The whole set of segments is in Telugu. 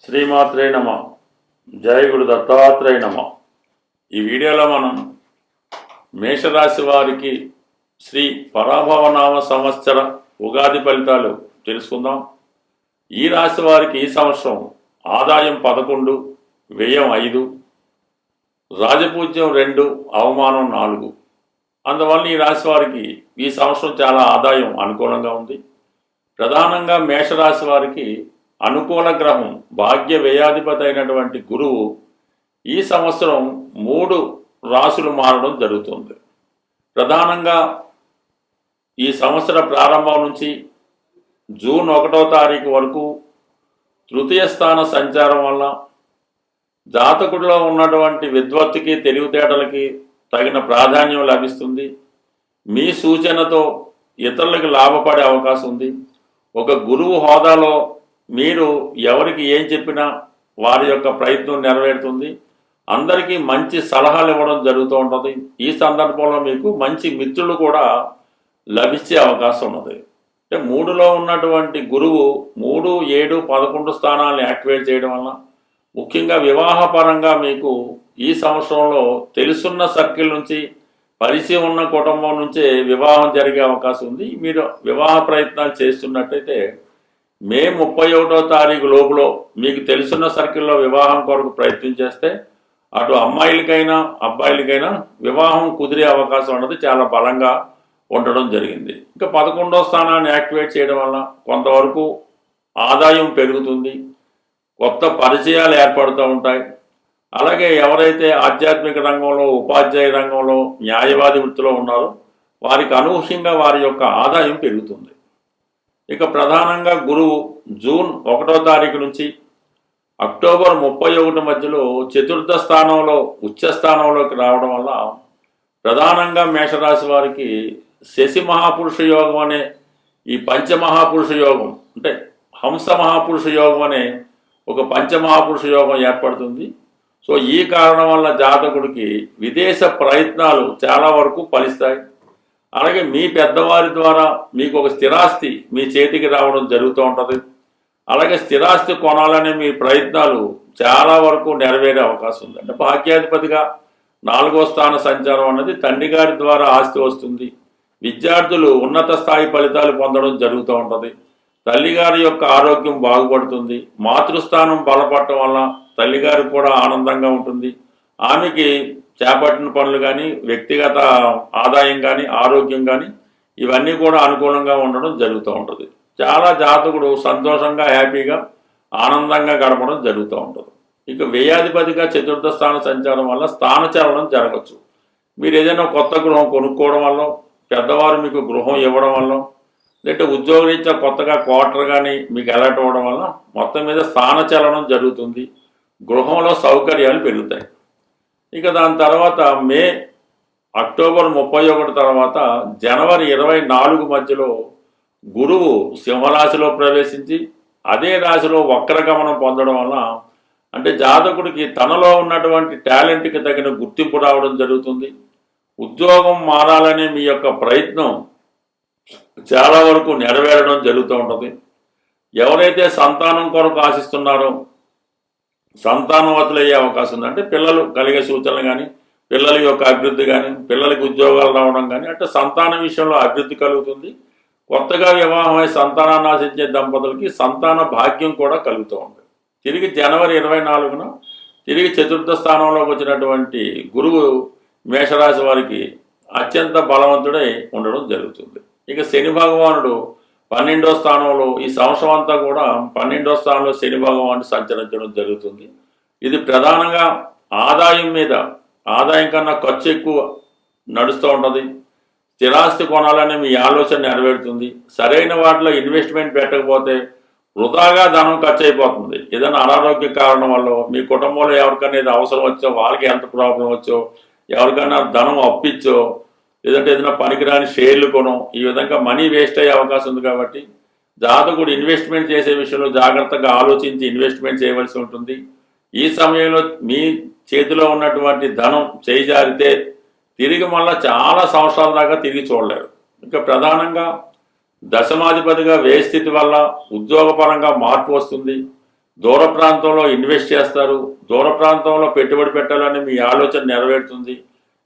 శ్రీమాత్రే నమ. జై గురు దత్తాత్రేయ నమ. ఈ వీడియోలో మనం మేషరాశి వారికి శ్రీ పరాభవనామ సంవత్సర ఉగాది ఫలితాలు తెలుసుకుందాం. ఈ రాశి వారికి ఈ సంవత్సరం ఆదాయం 11, వ్యయం 5, రాజపూజ్యం 2, అవమానం 4. అందువల్ల ఈ రాశి వారికి ఈ సంవత్సరం చాలా ఆదాయం అనుకూలంగా ఉంది. ప్రధానంగా మేషరాశి వారికి అనుకూల గ్రహం భాగ్య వ్యయాధిపతి అయినటువంటి గురువు ఈ సంవత్సరం 3 రాశులు మారడం జరుగుతుంది. ప్రధానంగా ఈ సంవత్సర ప్రారంభం నుంచి జూన్ 1వ తారీఖు వరకు తృతీయ స్థాన సంచారం వల్ల జాతకుడిలో ఉన్నటువంటి విద్వత్తుకి తెలివితేటలకి తగిన ప్రాధాన్యం లభిస్తుంది. మీ సూచనతో ఇతరులకు లాభపడే అవకాశం ఉంది. ఒక గురువు హోదాలో మీరు ఎవరికి ఏం చెప్పినా వారి యొక్క ప్రయత్నం నెరవేరుతుంది. అందరికీ మంచి సలహాలు ఇవ్వడం జరుగుతూ ఉంటుంది. ఈ సందర్భంలో మీకు మంచి మిత్రులు కూడా లభించే అవకాశం ఉన్నది. అంటే 3లో ఉన్నటువంటి గురువు 3, 7, 11 స్థానాలను యాక్టివేట్ చేయడం వల్ల ముఖ్యంగా వివాహపరంగా మీకు ఈ సంవత్సరంలో తెలుసున్న సర్కిల్ నుంచి పరిచయం ఉన్న కుటుంబం నుంచే వివాహం జరిగే అవకాశం ఉంది. మీరు వివాహ ప్రయత్నాలు చేస్తున్నట్టయితే మే 31వ తారీఖు లోపల మీకు తెలుసున్న సర్కిల్లో వివాహం కొరకు ప్రయత్నం చేస్తే అటు అమ్మాయిలకైనా అబ్బాయిలకైనా వివాహం కుదిరే అవకాశం అన్నది చాలా బలంగా ఉండడం జరిగింది. ఇంకా 11వ స్థానాన్ని యాక్టివేట్ చేయడం వల్ల కొంతవరకు ఆదాయం పెరుగుతుంది, కొత్త పరిచయాలు ఏర్పడుతూ ఉంటాయి. అలాగే ఎవరైతే ఆధ్యాత్మిక రంగంలో, ఉపాధ్యాయ రంగంలో, న్యాయవాది వృత్తిలో ఉన్నారో వారికి అనూహ్యంగా వారి యొక్క ఆదాయం పెరుగుతుంది. ఇక ప్రధానంగా గురువు జూన్ 1వ తారీఖు నుంచి అక్టోబర్ 31 మధ్యలో చతుర్థ స్థానంలో ఉచ్చ స్థానంలోకి రావడం వల్ల ప్రధానంగా మేషరాశి వారికి శశి మహాపురుష యోగం అనే ఈ పంచమహాపురుష యోగం, అంటే హంస మహాపురుష యోగం అనే ఒక పంచమహాపురుష యోగం ఏర్పడుతుంది. సో ఈ కారణం వల్ల జాతకుడికి విదేశ ప్రయత్నాలు చాలా వరకు ఫలిస్తాయి. అలాగే మీ పెద్దవారి ద్వారా మీకు ఒక స్థిరాస్తి మీ చేతికి రావడం జరుగుతూ ఉంటుంది. అలాగే స్థిరాస్తి కొనాలనే మీ ప్రయత్నాలు చాలా వరకు నెరవేరే అవకాశం ఉంది. అంటే భాగ్యాధిపతిగా 4వ స్థాన సంచారం అన్నది తండ్రి గారి ద్వారా ఆస్తి వస్తుంది. విద్యార్థులు ఉన్నత స్థాయి ఫలితాలు పొందడం జరుగుతూ ఉంటుంది. తల్లిగారి యొక్క ఆరోగ్యం బాగుపడుతుంది. మాతృస్థానం బలపడటం వల్ల తల్లిగారికి కూడా ఆనందంగా ఉంటుంది. ఆమెకి చేపట్టిన పనులు కానీ, వ్యక్తిగత ఆదాయం కానీ, ఆరోగ్యం కానీ ఇవన్నీ కూడా అనుకూలంగా ఉండడం జరుగుతూ ఉంటుంది. చాలా జాతకుడు సంతోషంగా, హ్యాపీగా, ఆనందంగా గడపడం జరుగుతూ ఉంటుంది. ఇక వ్యయాధిపతిగా చతుర్థ స్థాన సంచారం వల్ల స్థానచలనం జరగచ్చు. మీరు ఏదైనా కొత్త గృహం కొనుక్కోవడం వల్ల, పెద్దవారు మీకు గృహం ఇవ్వడం వల్ల, లేదంటే ఉద్యోగరీత్యా కొత్తగా క్వార్టర్ కానీ మీకు అలాట్ అవ్వడం వల్ల మొత్తం మీద స్థానచలనం జరుగుతుంది. గృహంలో సౌకర్యాలు పెరుగుతాయి. ఇక దాని తర్వాత అక్టోబర్ 31 తర్వాత జనవరి 24 మధ్యలో గురువు సింహరాశిలో ప్రవేశించి అదే రాశిలో వక్రగమనం పొందడం వల్ల అంటే జాతకుడికి తనలో ఉన్నటువంటి టాలెంట్కి తగిన గుర్తింపు రావడం జరుగుతుంది. ఉద్యోగం మారాలనే మీ యొక్క ప్రయత్నం చాలా వరకు నెరవేరడం జరుగుతూ ఉంటుంది. ఎవరైతే సంతానం కొరకు ఆశిస్తున్నారో సంతానవతులు అయ్యే అవకాశం ఉంది. అంటే పిల్లలు కలిగే సూచనలు కానీ, పిల్లల యొక్క అభివృద్ధి కానీ, పిల్లలకి ఉద్యోగాలు రావడం కానీ, అంటే సంతాన విషయంలో అభివృద్ధి కలుగుతుంది. కొత్తగా వివాహమై సంతానాన్ని ఆశించే దంపతులకి సంతాన భాగ్యం కూడా కలుగుతూ ఉంటుంది. తిరిగి జనవరి 24న తిరిగి చతుర్థ స్థానంలోకి వచ్చినటువంటి గురువు మేషరాశి వారికి అత్యంత బలవంతుడై ఉండడం జరుగుతుంది. ఇక శని భగవానుడు 12వ స్థానంలో ఈ సంవత్సరం అంతా కూడా 12వ స్థానంలో శని భగవానుడు సంచరించడం జరుగుతుంది. ఇది ప్రధానంగా ఆదాయం మీద, ఆదాయం కన్నా ఖర్చు ఎక్కువ నడుస్తూ ఉంటుంది. స్థిరాస్తి కొనాలనే మీ ఆలోచన నెరవేరుతుంది. సరైన వాటిలో ఇన్వెస్ట్మెంట్ పెట్టకపోతే వృధాగా ధనం ఖర్చు అయిపోతుంది. ఏదైనా అనారోగ్య కారణం వల్ల మీ కుటుంబంలో ఎవరికైనా అవసరం వచ్చో, వాళ్ళకి హెల్త్ ప్రాబ్లం వచ్చో, ఎవరికైనా ధనం అప్పిచ్చో, లేదంటే ఏదైనా పనికిరాని షేర్లు కొనం, ఈ విధంగా మనీ వేస్ట్ అయ్యే అవకాశం ఉంది. కాబట్టి జాతకుడు ఇన్వెస్ట్మెంట్ చేసే విషయంలో జాగ్రత్తగా ఆలోచించి ఇన్వెస్ట్మెంట్ చేయవలసి ఉంటుంది. ఈ సమయంలో మీ చేతిలో ఉన్నటువంటి ధనం చేజారితే తిరిగి మళ్ళీ చాలా సంవత్సరాల దాకా తిరిగి చూడలేరు. ఇంకా ప్రధానంగా దశమాధిపతిగా వ్యయ స్థితి వల్ల ఉద్యోగపరంగా మార్పు వస్తుంది. దూర ప్రాంతంలో ఇన్వెస్ట్ చేస్తారు, దూర ప్రాంతంలో పెట్టుబడి పెట్టాలని మీ ఆలోచన నెరవేరుతుంది.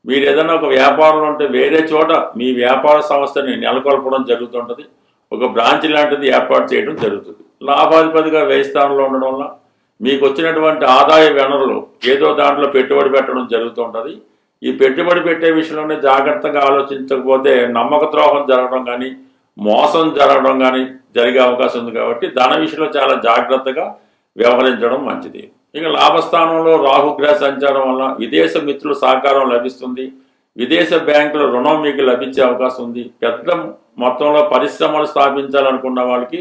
మీరు ఏదైనా ఒక వ్యాపారంలో ఉంటే వేరే చోట మీ వ్యాపార సంస్థని నెలకొల్పడం జరుగుతుంటుంది, ఒక బ్రాంచ్ లాంటిది ఏర్పాటు చేయడం జరుగుతుంది. లాభాధిపతిగా వ్యయ స్థానంలో ఉండడం వల్ల మీకు వచ్చినటువంటి ఆదాయ వనరులు ఏదో దాంట్లో పెట్టుబడి పెట్టడం జరుగుతుంటుంది. ఈ పెట్టుబడి పెట్టే విషయంలోనే జాగ్రత్తగా ఆలోచించకపోతే నమ్మక ద్రోహం జరగడం కానీ మోసం జరగడం కానీ జరిగే అవకాశం ఉంది. కాబట్టి ధన విషయంలో చాలా జాగ్రత్తగా వ్యవహరించడం మంచిది. ఇక లాభస్థానంలో రాహుగ్రహ సంచారం వల్ల విదేశ మిత్రుల సహకారం లభిస్తుంది, విదేశ బ్యాంకుల రుణం మీకు లభించే అవకాశం ఉంది. పెద్ద మొత్తంలో పరిశ్రమలు స్థాపించాలనుకున్న వాళ్ళకి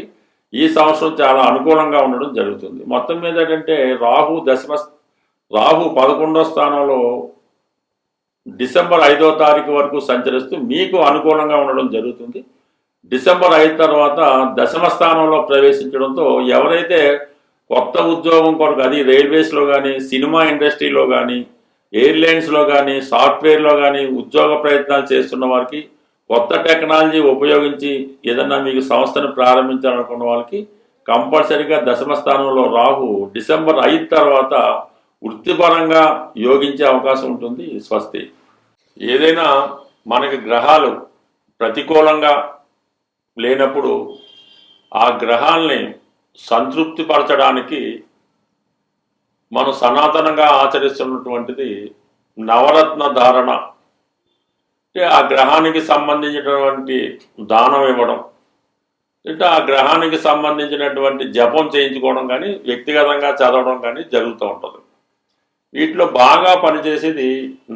ఈ సంవత్సరం చాలా అనుకూలంగా ఉండడం జరుగుతుంది. మొత్తం మీద ఏంటంటే రాహు 11వ స్థానంలో డిసెంబర్ 5వ తారీఖు వరకు సంచరిస్తూ మీకు అనుకూలంగా ఉండడం జరుగుతుంది. డిసెంబర్ 5 తర్వాత దశమ స్థానంలో ప్రవేశించడంతో ఎవరైతే కొత్త ఉద్యోగం కొరకు, అది రైల్వేస్లో కానీ, సినిమా ఇండస్ట్రీలో కానీ, ఎయిర్లైన్స్లో కానీ, సాఫ్ట్వేర్లో కానీ ఉద్యోగ ప్రయత్నాలు చేస్తున్న వారికి, కొత్త టెక్నాలజీ ఉపయోగించి ఏదన్నా మీకు సంస్థను ప్రారంభించాలనుకున్న వాళ్ళకి కంపల్సరీగా దశమ స్థానంలో రాహు డిసెంబర్ 5 తర్వాత వృత్తిపరంగా యోగించే అవకాశం ఉంటుంది. స్వస్తి. ఏదైనా మనకి గ్రహాలు ప్రతికూలంగా లేనప్పుడు ఆ గ్రహాల్ని సంతృప్తిపరచడానికి మనం సనాతనంగా ఆచరిస్తున్నటువంటిది నవరత్న ధారణ. అంటే ఆ గ్రహానికి సంబంధించినటువంటి దానం ఇవ్వడం, అంటే ఆ గ్రహానికి సంబంధించినటువంటి జపం చేయించుకోవడం కానీ, వ్యక్తిగతంగా చదవడం కానీ జరుగుతూ ఉంటుంది. వీటిలో బాగా పనిచేసేది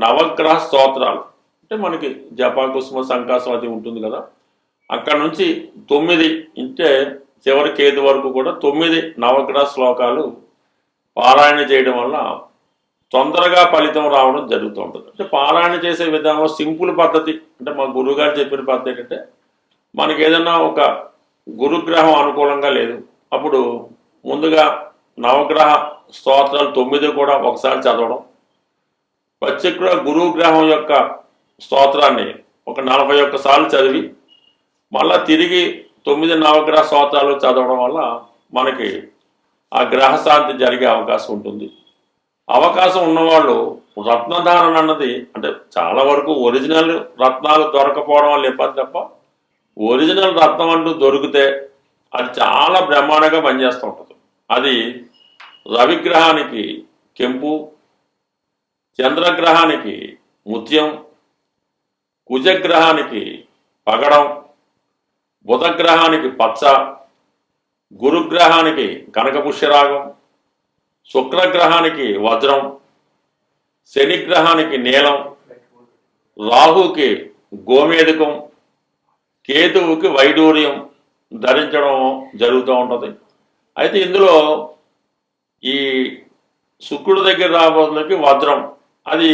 నవగ్రహ స్తోత్రాలు. అంటే మనకి జప కుసుమ సంకాసం అది ఉంటుంది కదా, అక్కడ నుంచి 9 అంటే చివరి కేతు వరకు కూడా 9 నవగ్రహ శ్లోకాలు పారాయణ చేయడం వల్ల తొందరగా ఫలితం రావడం జరుగుతూ ఉంటుంది. అంటే పారాయణ చేసే విధానంలో సింపుల్ పద్ధతి, అంటే మా గురువుగారు చెప్పిన పద్ధతి ఏంటంటే, మనకి ఏదన్నా ఒక గురుగ్రహం అనుకూలంగా లేదు, అప్పుడు ముందుగా నవగ్రహ స్తోత్రాలు 9 కూడా ఒకసారి చదవడం, ప్రత్యేక గురుగ్రహం యొక్క స్తోత్రాన్ని ఒక 41 సార్లు చదివి మళ్ళా తిరిగి 9 నవగ్రహ స్తోత్రాలు చదవడం వల్ల మనకి ఆ గ్రహశాంతి జరిగే అవకాశం ఉంటుంది. అవకాశం ఉన్నవాళ్ళు రత్నధారణ అన్నది, అంటే చాలా వరకు ఒరిజినల్ రత్నాలు దొరకపోవడం వల్ల ఇబ్బంది తప్ప, ఒరిజినల్ రత్నం అంటూ దొరికితే అది చాలా బ్రహ్మాండంగా పనిచేస్తూ ఉంటుంది. అది రవిగ్రహానికి కెంపు, చంద్రగ్రహానికి ముత్యం, కుజగ్రహానికి పగడం, బుధగ్రహానికి పచ్చ, గురుగ్రహానికి కనకపుష్యరాగం, శుక్రగ్రహానికి వజ్రం, శనిగ్రహానికి నీలం, రాహుకి గోమేధికం, కేతువుకి వైడూర్యం ధరించడం జరుగుతూ ఉంటుంది. అయితే ఇందులో ఈ శుక్రుడి దగ్గర రాబోతులకి వజ్రం, అది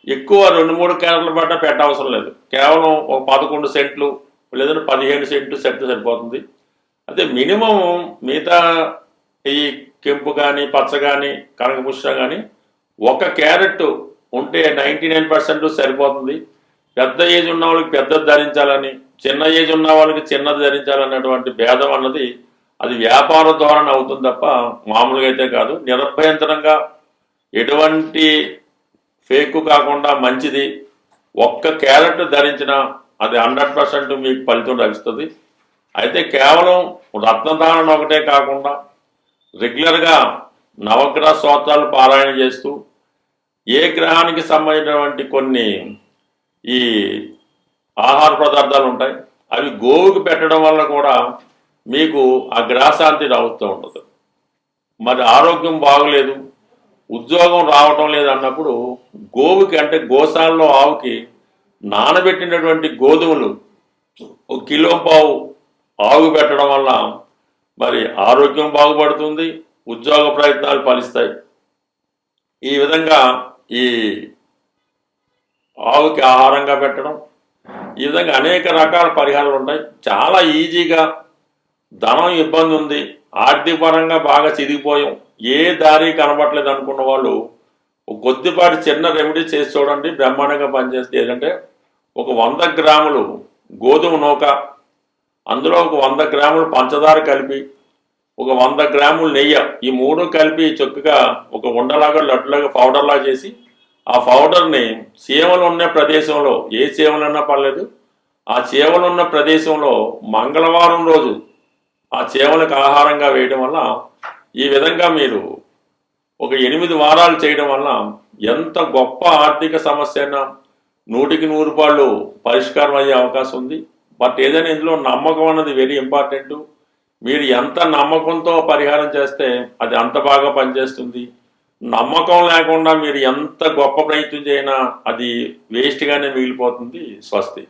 ఎక్కువ 2-3 క్యారెట్ల పడ్డ పెట్టవసరం లేదు, కేవలం ఒక 11 సెంట్లు లేదంటే 15 సెంట్లు సెట్ సరిపోతుంది. అయితే మినిమం మిగతా ఈ కెంపు కానీ పచ్చ కానీ కనకపుష్ప కానీ 1 క్యారెట్ ఉంటే 99% సరిపోతుంది. పెద్ద ఏజ్ ఉన్న వాళ్ళకి పెద్దది ధరించాలని, చిన్న ఏజ్ ఉన్న వాళ్ళకి చిన్నది ధరించాలన్నటువంటి భేదం అన్నది అది వ్యాపార ధోరణి అవుతుంది తప్ప మామూలుగా అయితే కాదు. నిరభ్యంతరంగా ఎటువంటి ఫేక్ కాకుండా మంచిది 1 క్యారెట్ ధరించినా అది 100% మీకు ఫలితం లభిస్తుంది. అయితే కేవలం రత్నధారణ ఒకటే కాకుండా రెగ్యులర్గా నవగ్రహ స్తోత్రాలు పారాయణ చేస్తూ ఏ గ్రహానికి సంబంధించినటువంటి కొన్ని ఈ ఆహార పదార్థాలు ఉంటాయి, అవి గోవుకి పెట్టడం వల్ల కూడా మీకు ఆ గ్రహశాంతి అవుతూ ఉంటుంది. మరి ఆరోగ్యం బాగలేదు, ఉద్యోగం రావటం లేదు అన్నప్పుడు గోవుకి, అంటే గోశాలలో ఆవుకి నానబెట్టినటువంటి గోధుమలు 1 కిలో పావు ఆవు పెట్టడం వల్ల మరి ఆరోగ్యం బాగుపడుతుంది, ఉద్యోగ ప్రయత్నాలు ఫలిస్తాయి. ఈ విధంగా ఈ ఆవుకి ఆహారంగా పెట్టడం, ఈ విధంగా అనేక రకాల పరిహారాలు ఉంటాయి. చాలా ఈజీగా, ధనం ఇబ్బంది ఉంది, ఆర్థిక పరంగా బాగా చిరిగిపోయాం, ఏ దారి కనబట్టలేదు అనుకున్న వాళ్ళు కొద్దిపాటి చిన్న రెమెడీ చేసి చూడండి, బ్రహ్మాండంగా పనిచేస్తే. ఏంటంటే ఒక 100 గ్రాములు గోధుమ నూక, అందులో ఒక 100 గ్రాములు పంచదార కలిపి ఒక 100 గ్రాములు నెయ్యి, ఈ మూడు కలిపి చక్కగా ఒక ఉండలాగా లడ్డులాగా పౌడర్లా చేసి ఆ పౌడర్ని చీమలు ఉన్న ప్రదేశంలో, ఏ చీమలన్నా పర్లేదు, ఆ చీమలు ఉన్న ప్రదేశంలో మంగళవారం రోజు ఆ చీమలకు ఆహారంగా వేయడం వల్ల, ఈ విధంగా మీరు ఒక 8 వారాలు చేయడం వల్ల ఎంత గొప్ప ఆర్థిక సమస్య అయినా 100% పరిష్కారం అయ్యే అవకాశం ఉంది. బట్ ఏదైనా ఇందులో నమ్మకం అన్నది వెరీ ఇంపార్టెంట్. మీరు ఎంత నమ్మకంతో పరిహారం చేస్తే అది అంత బాగా పనిచేస్తుంది. నమ్మకం లేకుండా మీరు ఎంత గొప్ప ప్రయత్నం చేసినా అది వేస్ట్గానే మిగిలిపోతుంది. స్వస్తి.